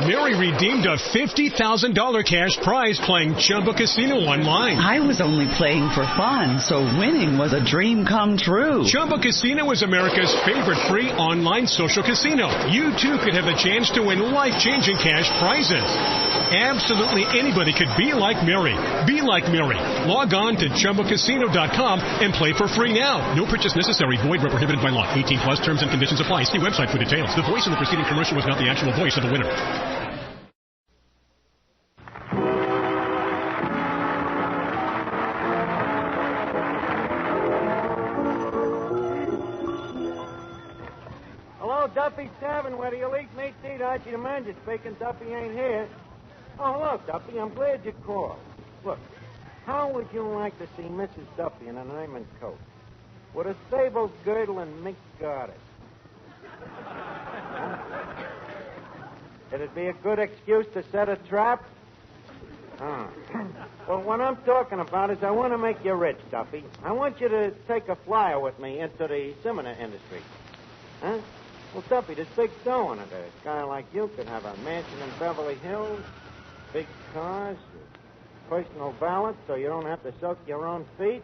Mary redeemed a $50,000 cash prize playing Chumba Casino online. I was only playing for fun, so winning was a dream come true. Chumba Casino is America's favorite free online social casino. You, too, could have the chance to win life-changing cash prizes. Absolutely anybody could be like Mary. Be like Mary. Log on to ChumbaCasino.com and play for free now. No purchase necessary. Void where prohibited by law. 18 plus terms and conditions apply. See website for details. The voice in the preceding commercial was not the actual voice of the winner. Hello, Duffy's Tavern, where the elite meats eat. Archie the manager speaking. Duffy ain't here. Oh, look, Duffy, I'm glad you called. Look, how would you like to see Mrs. Duffy in an ermine coat with a sable girdle and mink garters? Huh? It'd be a good excuse to set a trap. Well, what I'm talking about is I want to make you rich, Duffy. I want you to take a flyer with me into the seminar industry. Huh? Well, Duffy, there's big dough in it. A guy like you could have a mansion in Beverly Hills, big cars, personal valet so you don't have to soak your own feet.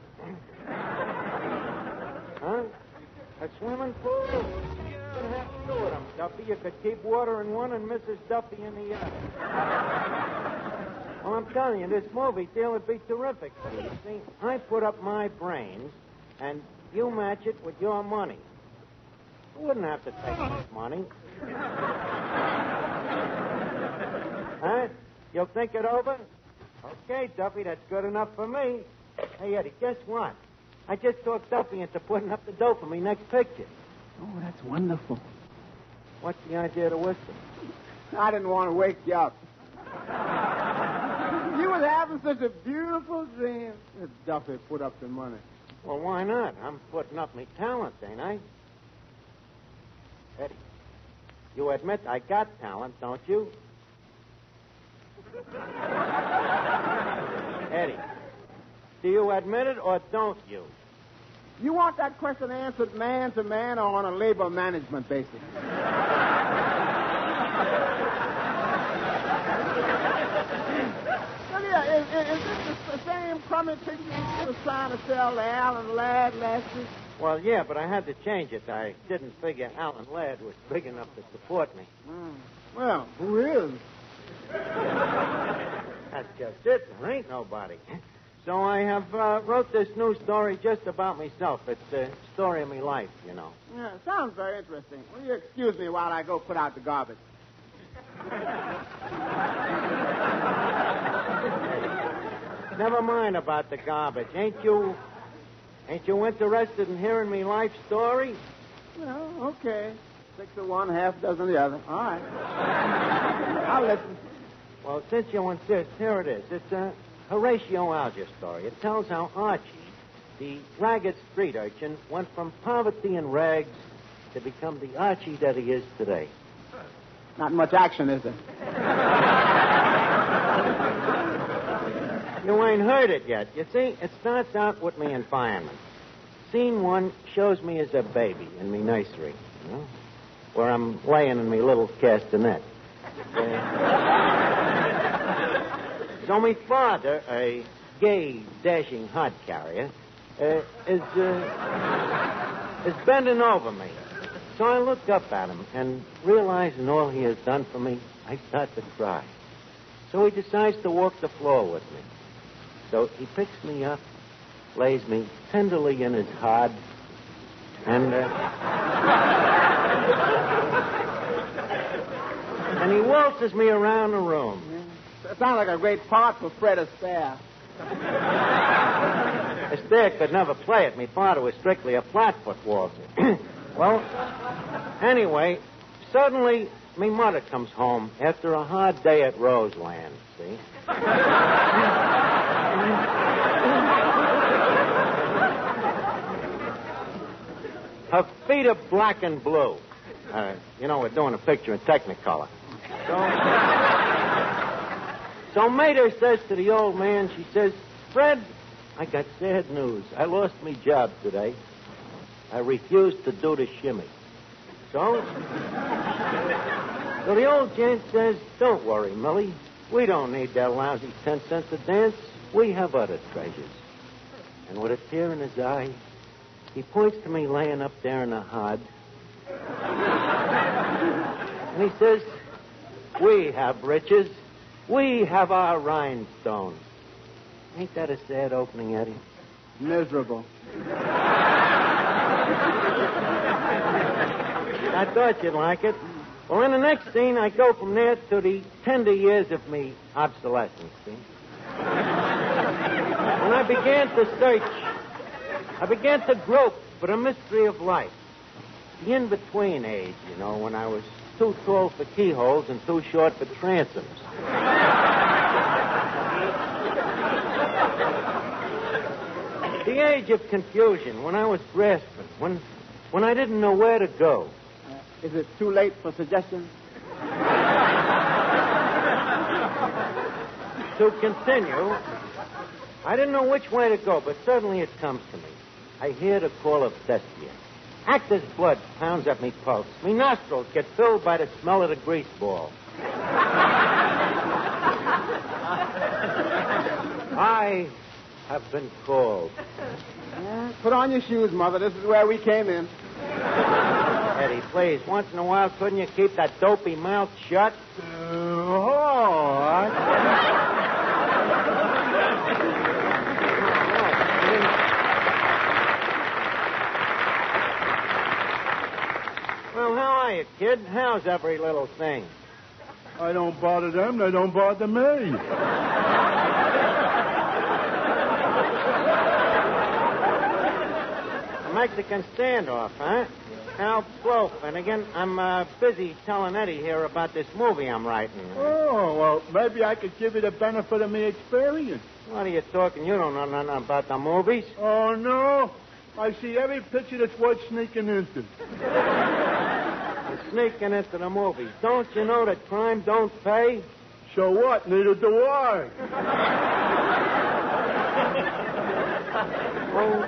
Huh? A swimming pool? You don't have to do with them, Duffy. You could keep water in one and Mrs. Duffy in the other. Well, I'm telling you, this movie deal would be terrific for you. See, I put up my brains, and you match it with your money. You wouldn't have to take much money. Huh? You'll think it over? Okay, Duffy, that's good enough for me. Hey, Eddie, guess what? I just talked Duffy into putting up the dough for me next picture. Oh, that's wonderful. What's the idea to whistle? I didn't want to wake you up. You was having such a beautiful dream that Duffy put up the money. Well, why not? I'm putting up my talent, ain't I? Eddie, you admit I got talent, don't you? Eddie, do you admit it or don't you? You want that question answered man to man or on a labor management basis? Well, yeah, is this the same crummy picture you was trying to sell to Alan Ladd last week? Well, yeah, but I had to change it. I didn't figure Alan Ladd was big enough to support me. Well, who is? That's just it. There ain't nobody. So I have wrote this new story just about myself. It's the story of my life, you know. Yeah, sounds very interesting. Will you excuse me while I go put out the garbage? Never mind about the garbage. Ain't you interested in hearing me life story? Well, okay. 6 of one, half dozen of the other. All right. I'll listen. Well, since you insist, here it is. It's a Horatio Alger story. It tells how Archie, the ragged street urchin, went from poverty and rags to become the Archie that he is today. Not much action, is there? You ain't heard it yet. You see, it starts out with me environment. Scene 1 shows me as a baby in me nursery, you know, where I'm laying in me little castanet. So me father, a gay, dashing hod carrier, is bending over me. So I look up at him, and realizing all he has done for me, I start to cry. So he decides to walk the floor with me. So he picks me up, lays me tenderly in his hod, and he waltzes me around the room. That sounds like a great part for Fred Astaire. Astaire could never play it. Me father was strictly a flat-foot waltzer. Well, anyway, suddenly me mother comes home after a hard day at Roseland, see? Her feet are black and blue. You know, we're doing a picture in Technicolor. So Mater says to the old man, she says, Fred, I got sad news. I lost me job today. I refused to do the shimmy. So So the old gent says, don't worry, Millie. We don't need that lousy 10 cents a dance. We have other treasures. And with a tear in his eye, he points to me laying up there in the hod. And he says, we have riches. We have our rhinestones. Ain't that a sad opening, Eddie? Miserable. I thought you'd like it. Well, in the next scene, I go from there to the tender years of me obsolescence, see? When I began to search, I began to grope for the mystery of life. The in-between age, you know, when I was too tall for keyholes and too short for transoms. The age of confusion, when I was grasping, when I didn't know where to go. Is it too late for suggestions? To continue, I didn't know which way to go, but suddenly it comes to me. I hear the call of Thestia. Actor's blood pounds at me pulse. Me nostrils get filled by the smell of the grease ball. I have been called. Yeah, put on your shoes, Mother. This is where we came in. Eddie, please, once in a while, couldn't you keep that dopey mouth shut? Well, how are you, kid? How's every little thing? I don't bother them. They don't bother me. A Mexican standoff, huh? Now, slow, Finnegan. I'm busy telling Eddie here about this movie I'm writing. Oh, well, maybe I could give you the benefit of me experience. What are you talking? You don't know nothing about the movies. Oh, no? I see every picture that's worth sneaking into. You're sneaking into the movies. Don't you know that crime don't pay? So what? Neither do I. Well,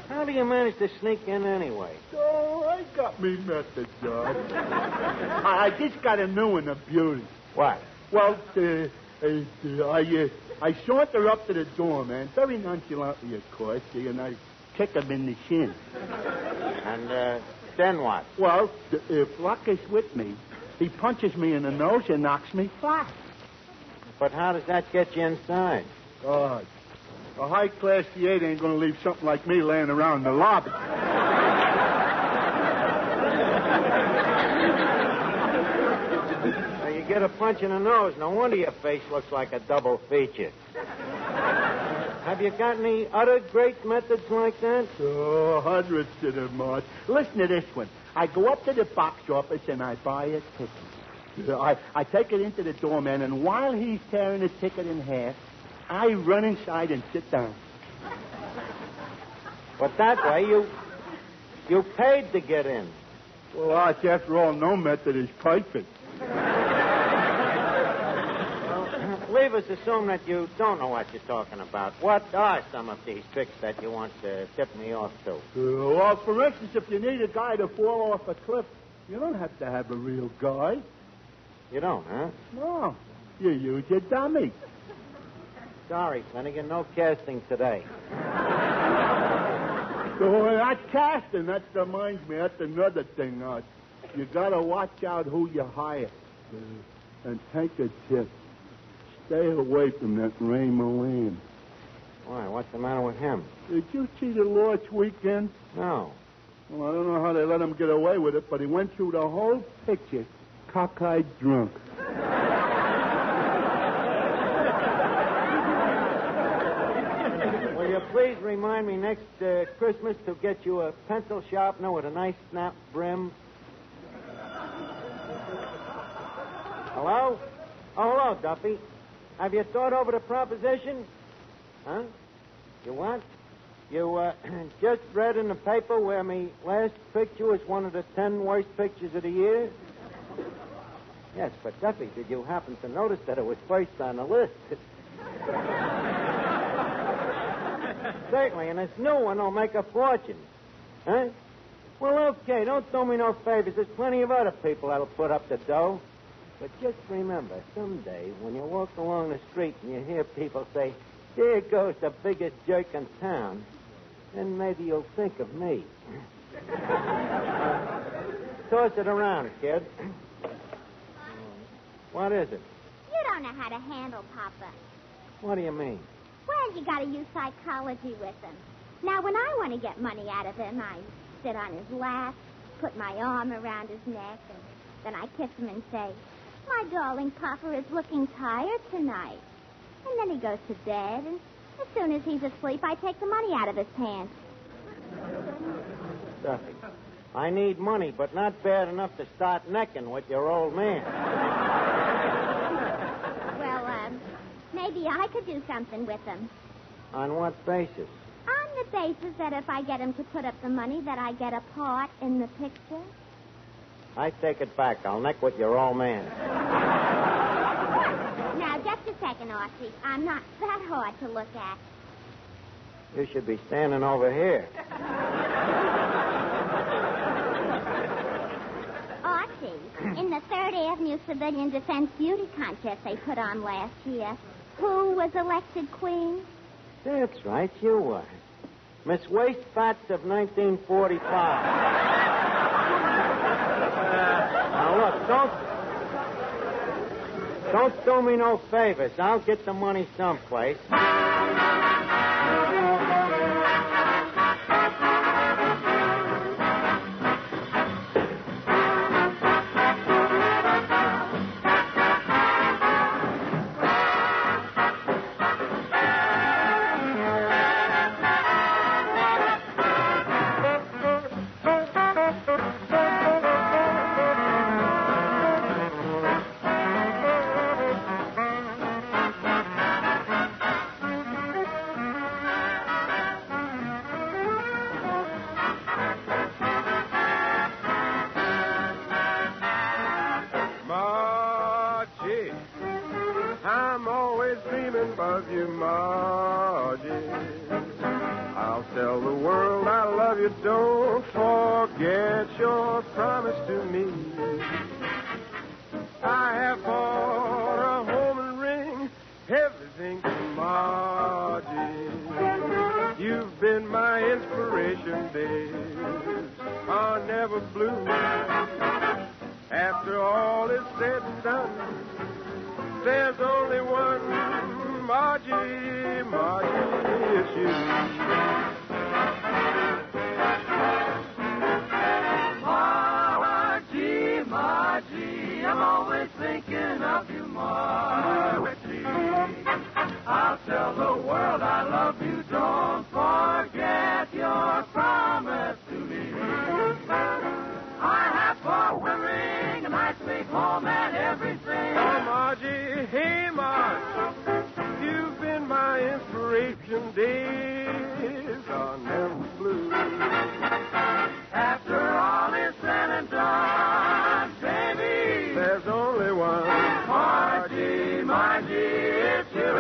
how do you manage to sneak in anyway? Oh, I got me method, George. I just got a new one, a beauty. What? Well, I saunter up to the door, man, very nonchalantly, of course, and I kick him in the shin. And then what? Well, if luck is with me, he punches me in the nose and knocks me flat. But how does that get you inside? God, a high-class theater ain't going to leave something like me laying around in the lobby. Now, you get a punch in the nose. No wonder your face looks like a double feature. Have you got any other great methods like that? Oh, hundreds to them, Marge. Listen to this one. I go up to the box office and I buy a ticket. I take it into the doorman, and while he's tearing the ticket in half, I run inside and sit down. But that way, you paid to get in. Well, Arch, after all, no method is perfect. Leave us assume that you don't know what you're talking about. What are some of these tricks that you want to tip me off to? Well, for instance, if you need a guy to fall off a cliff, you don't have to have a real guy. You don't, huh? No. You use your dummy. Sorry, Finnegan, no casting today. So that casting, that reminds me, that's another thing, Arch. You got to watch out who you hire. And take a tip. Stay away from that Ray Moran. Why, what's the matter with him? Did you see the Lord's Weekend? No. Well, I don't know how they let him get away with it, but he went through the whole picture cockeyed drunk. Will you please remind me next Christmas to get you a pencil sharpener with a nice snap brim? Hello? Oh, hello, Duffy. Have you thought over the proposition? Huh? You what? You just read in the paper where my last picture was one of the 10 worst pictures of the year? Yes, but Duffy, did you happen to notice that it was first on the list? Certainly, and this new one will make a fortune. Huh? Well, okay, don't do me no favors. There's plenty of other people that'll put up the dough. But just remember, someday, when you walk along the street and you hear people say, there goes the biggest jerk in town, then maybe you'll think of me. Toss it around, kid. What is it? You don't know how to handle Papa. What do you mean? Well, you gotta use psychology with him. Now, when I want to get money out of him, I sit on his lap, put my arm around his neck, and then I kiss him and say, my darling Papa is looking tired tonight. And then he goes to bed, and as soon as he's asleep, I take the money out of his pants. Duffy, I need money, but not bad enough to start necking with your old man. Well, maybe I could do something with him. On what basis? On the basis that if I get him to put up the money, that I get a part in the picture. I take it back. I'll neck with your old man. Now, just a second, Archie. I'm not that hard to look at. You should be standing over here. Archie, in the 3rd Avenue Civilian Defense Beauty Contest they put on last year, who was elected queen? That's right, you were. Miss Wastefats of 1945. Now, look, don't do me no favors. I'll get the money someplace. I'm always dreaming of you, Margie. I'll tell the world I love you. Don't forget your promise to me. I have bought a home and ring, everything to Margie. You've been my inspiration, days are never blue. After all is said and done, there's only one Margie, Margie, it's you. Margie, Margie, I'm always thinking of you, Margie. I'll tell the world I love you, don't forget your promise to me. I have bought a ring, a nice big home and everything. Oh, Margie, hey, Margie, you've been my inspiration. Days are never blue. After all is said and done, baby, there's only one Margie, Margie, it's you.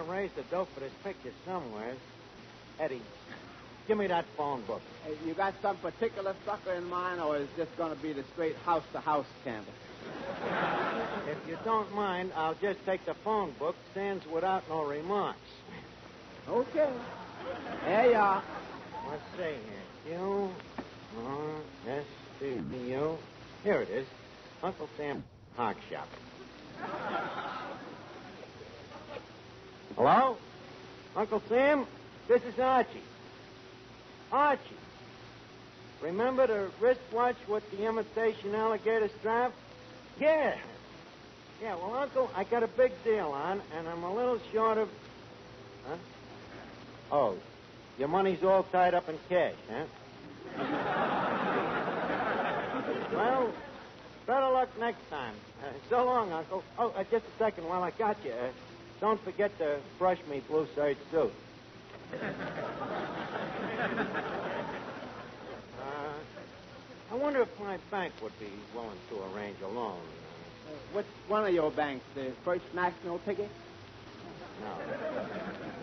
Raise the dough for this picture somewhere. Eddie, give me that phone book. Hey, you got some particular sucker in mind, or is this going to be the straight house-to-house canvas? If you don't mind, I'll just take the phone book, stands without no remarks. Okay. There you are. Let's see here. Q-R-S-T-U. Here it is. Uncle Sam Hog Shop. Hello? Uncle Sam? This is Archie. Archie. Remember the wristwatch with the imitation alligator strap? Yeah. Yeah, well, Uncle, I got a big deal on, and I'm a little short of... Huh? Oh, your money's all tied up in cash, huh? Well, better luck next time. So long, Uncle. Oh, just a second while I got you. Don't forget to brush me blue serge suit. I wonder if my bank would be willing to arrange a loan. What's one of your banks? The First National ticket?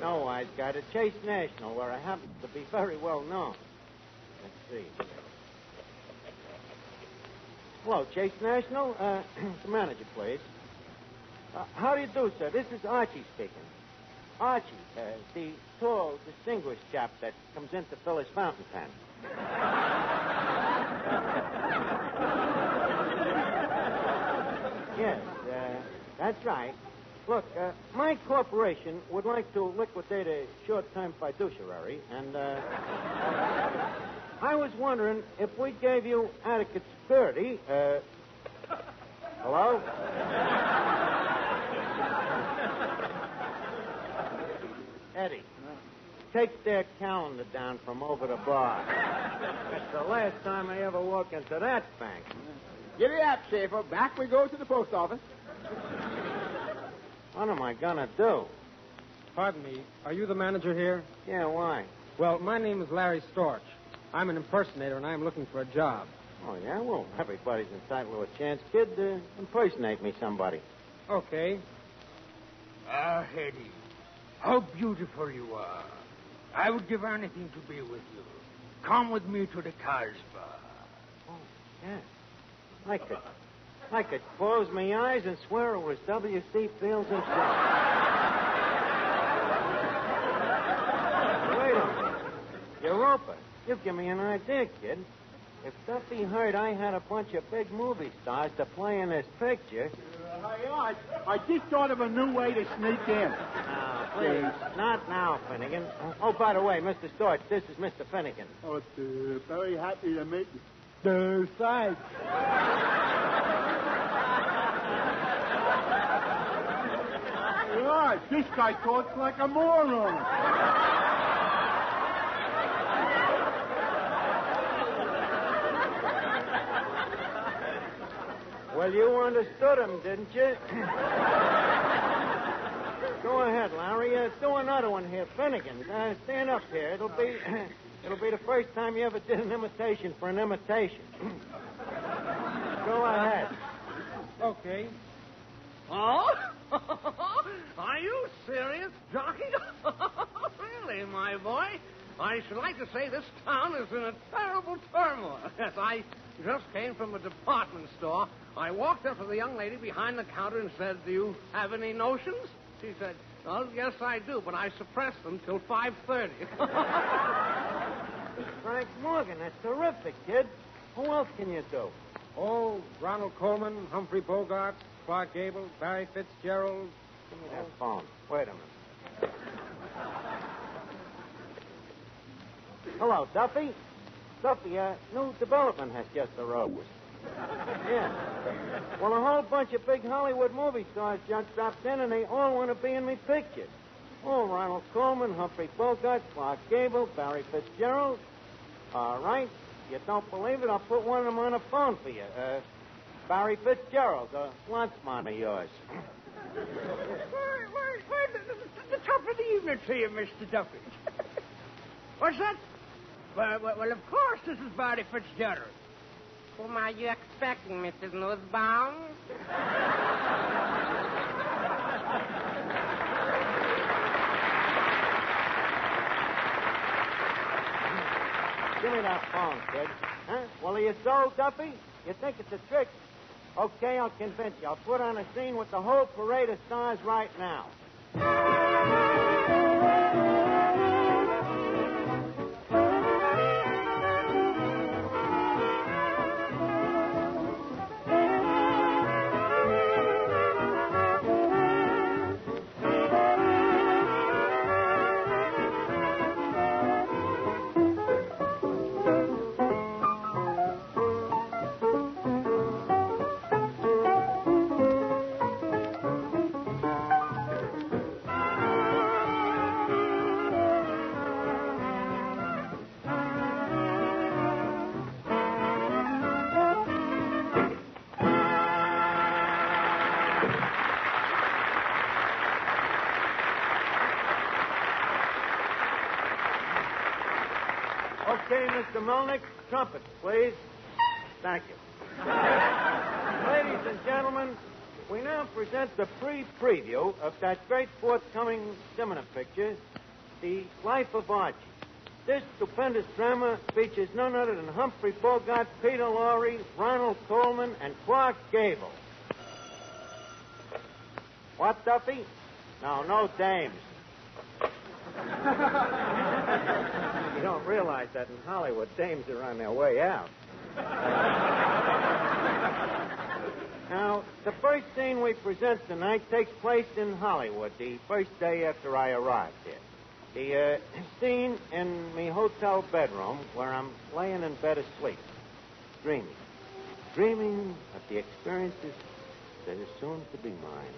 No, I've got a Chase National where I happen to be very well known. Let's see. Hello, Chase National. The manager, please. How do you do, sir? This is Archie speaking. Archie, the tall, distinguished chap that comes in to fill his fountain pen. Yes, that's right. Look, my corporation would like to liquidate a short-term fiduciary, and I was wondering if we gave you adequate security. Hello? Eddie, take their calendar down from over the bar. That's the last time I ever walk into that bank. Give it up, Schaefer. Back we go to the post office. What am I gonna do? Pardon me. Are you the manager here? Yeah, why? Well, my name is Larry Storch. I'm an impersonator, and I am looking for a job. Oh, yeah? Well, everybody's entitled to a chance. Kid, impersonate me somebody. Okay. Ah, Hetty, how beautiful you are. I would give anything to be with you. Come with me to the Cars Bar. Oh, yeah. I could close my eyes and swear it was W.C. Fields himself. Wait a minute. Europa, you give me an idea, kid. If Duffy heard I had a bunch of big movie stars to play in this picture... Hey, I just thought of a new way to sneak in. Now, please, not now, Finnegan. Oh, by the way, Mr. Storch, this is Mr. Finnegan. Oh, very happy to meet you. Thanks. Yeah, this guy talks like a moron. Well, you understood him, didn't you? Go ahead, Larry. Do another one here. Finnegan, stand up here. It'll be the first time you ever did an imitation for an imitation. Go ahead. Okay. Oh? Are you serious, Jockey? Really, my boy? I should like to say this town is in a terrible turmoil. Yes, I just came from a department store. I walked up to the young lady behind the counter and said, "Do you have any notions?" She said, "Well, yes, I do, but I suppressed them till 5:30. Frank Morgan, that's terrific, kid. Who else can you do? Oh, Ronald Coleman, Humphrey Bogart, Clark Gable, Barry Fitzgerald. Give me that phone. Wait a minute. Hello, Duffy. Duffy, new development has just arose. Yeah. Well, a whole bunch of big Hollywood movie stars just dropped in, and they all want to be in me picture. Oh, Ronald Coleman, Humphrey Bogart, Clark Gable, Barry Fitzgerald. All right. You don't believe it? I'll put one of them on the phone for you. Barry Fitzgerald, a lunch man of yours. The top of the evening to you, Mr. Duffy. What's that? Well, of course this is Barry Fitzgerald. Whom are you expecting, Mrs. Nussbaum? Give me that phone, kid. Huh? Well, are you sold, Duffy? You think it's a trick? Okay, I'll convince you. I'll put on a scene with the whole parade of stars right now. Mr. Melnick, trumpet, please. Thank you. Ladies and gentlemen, we now present the preview of that great forthcoming cinema picture, The Life of Archie. This stupendous drama features none other than Humphrey Bogart, Peter Lorre, Ronald Coleman, and Clark Gable. What, Duffy? No dames. You don't realize that in Hollywood, dames are on their way out. Now, the first scene we present tonight takes place in Hollywood, the first day after I arrived here. The scene in me hotel bedroom where I'm laying in bed asleep, dreaming of the experiences that are soon to be mine.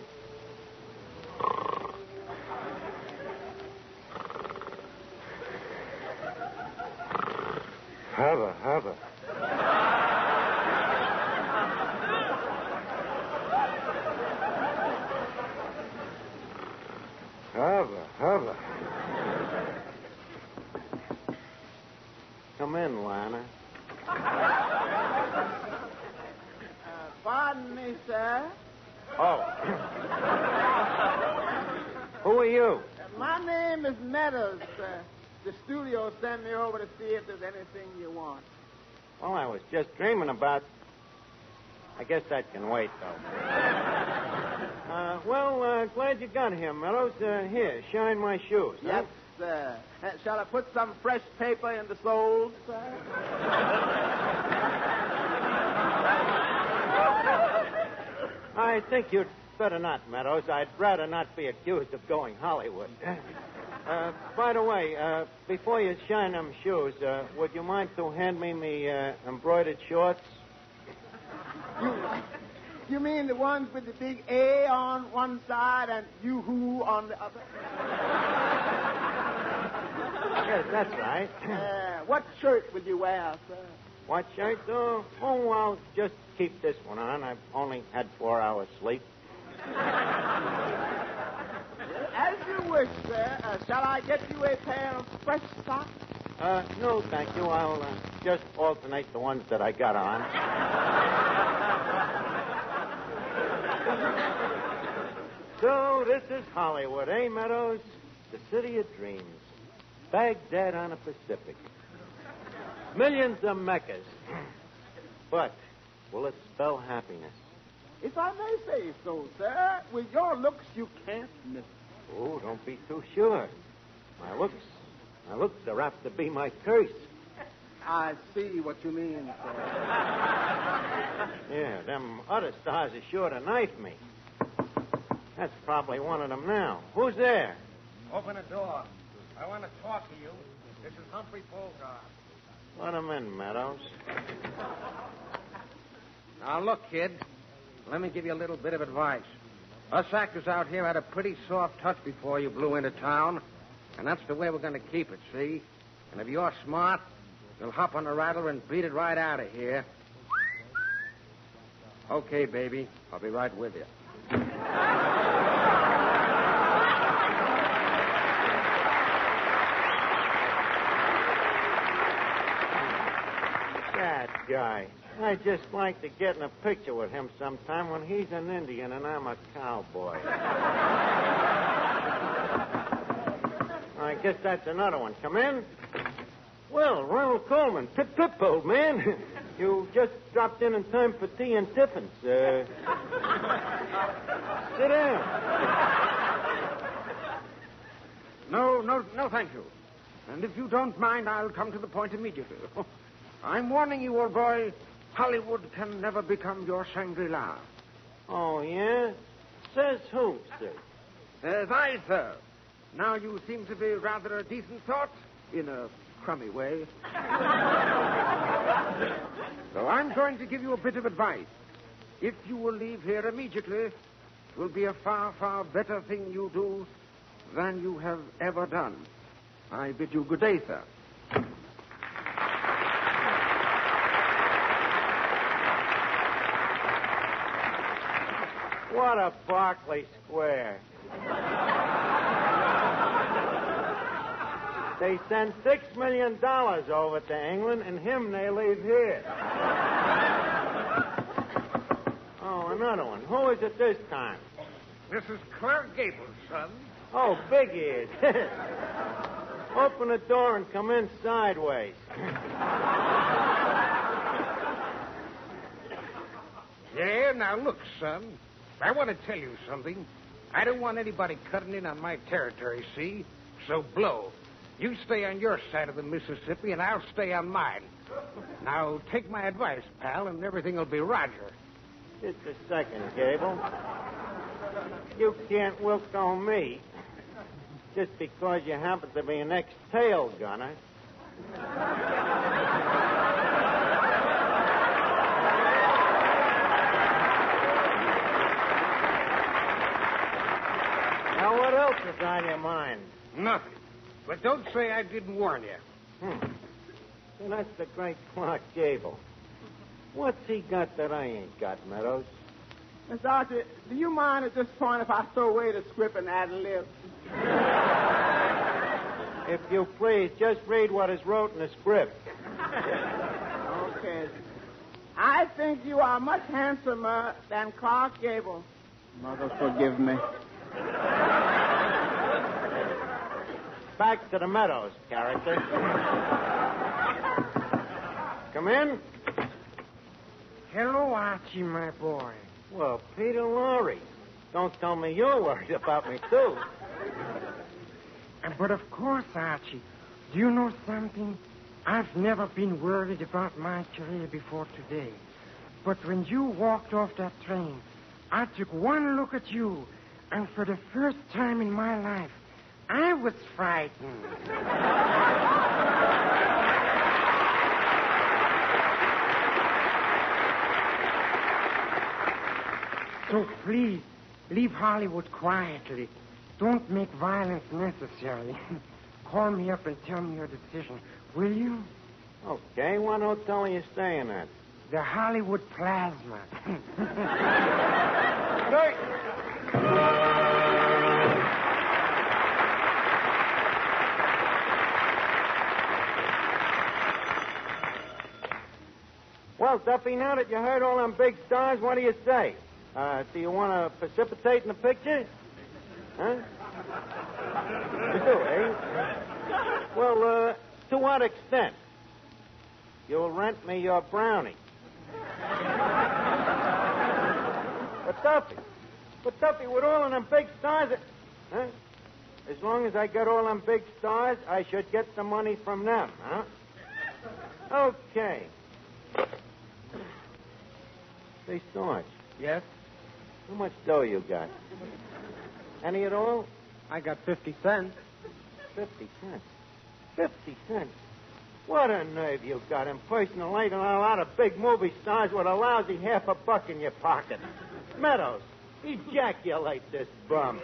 Hava. Come in, Lana. Pardon me, sir. Oh. Who are you? My name is Meadows, sir. The studio sent me over to see if there's anything you want. Well, I was just dreaming about... I guess that can wait, though. Glad you got here, Meadows. Here, shine my shoes. Yes, sir. Shall I put some fresh paper in the soles, sir? I think you'd better not, Meadows. I'd rather not be accused of going Hollywood. By the way, before you shine them shoes, would you mind to hand me embroidered shorts? You mean the ones with the big A on one side and you-hoo on the other? Yes, that's right. What shirt would you wear, sir? What shirt? I'll just keep this one on. I've only had 4 hours sleep. As you wish, sir. Shall I get you a pair of fresh socks? No, thank you. I'll just alternate the ones that I got on. So, this is Hollywood, eh, Meadows? The city of dreams. Baghdad on the Pacific. Millions of Meccas. But will it spell happiness? If I may say so, sir, with your looks, you can't miss. Oh, don't be too sure. My looks are apt to be my curse. I see what you mean, sir. Yeah, them other stars are sure to knife me. That's probably one of them now. Who's there? Open the door. I want to talk to you. This is Humphrey Bogart. Let him in, Meadows. Now, look, kid. Let me give you a little bit of advice. Us actors out here had a pretty soft touch before you blew into town, and that's the way we're going to keep it, see? And if you're smart, you'll hop on the rattler and beat it right out of here. Okay, baby. I'll be right with you. That guy. I'd just like to get in a picture with him sometime when he's an Indian and I'm a cowboy. I guess that's another one. Come in. Well, Ronald Coleman. Pip, pip, old man. You just dropped in time for tea and tiffins. Sit down. No, thank you. And if you don't mind, I'll come to the point immediately. I'm warning you, old boy, Hollywood can never become your Shangri-La. Oh, yeah? Says who, sir? Says I, sir. Now you seem to be rather a decent sort, in a crummy way. So I'm going to give you a bit of advice. If you will leave here immediately, it will be a far, far better thing you do than you have ever done. I bid you good day, sir. What a Berkeley Square. They send $6 million over to England, and him they leave here. Oh, another one. Who is it this time? This is Clark Gable, son. Oh, Big Ears. Open the door and come in sideways. Yeah, now look, son. I want to tell you something. I don't want anybody cutting in on my territory, see? So blow. You stay on your side of the Mississippi, and I'll stay on mine. Now, take my advice, pal, and everything will be Roger. Just a second, Gable. You can't wilk on me just because you happen to be an ex-tail gunner. Now, what else is on your mind? Nothing. But don't say I didn't warn you. So that's the great Clark Gable. What's he got that I ain't got, Meadows? Mr. Archie, do you mind at this point if I throw away the script and add a lib? If you please, just read what is wrote in the script. Okay. I think you are much handsomer than Clark Gable. Mother, forgive me. Back to the Meadows character. Come in. Hello, Archie, my boy. Well, Peter Lorre. Don't tell me you're worried about me, too. But of course, Archie. Do you know something? I've never been worried about my career before today. But when you walked off that train, I took one look at you, and for the first time in my life, I was frightened. So please, leave Hollywood quietly. Don't make violence necessary. Call me up and tell me your decision, will you? Okay, what hotel are you staying at? The Hollywood Plasma. Great. Well, Duffy, now that you heard all them big stars, what do you say? Do you want to precipitate in the picture? Huh? You do, eh? Well, to what extent? You'll rent me your brownie. But Duffy, with all of them big stars... Huh? As long as I got all them big stars, I should get the money from them, huh? Okay. Say, Storch. Yes? How much dough you got? Any at all? I got 50 cents. 50 cents? 50 cents? What a nerve you got, impersonating a lot of big movie stars with a lousy $50 in your pocket. Meadows, ejaculate this bum.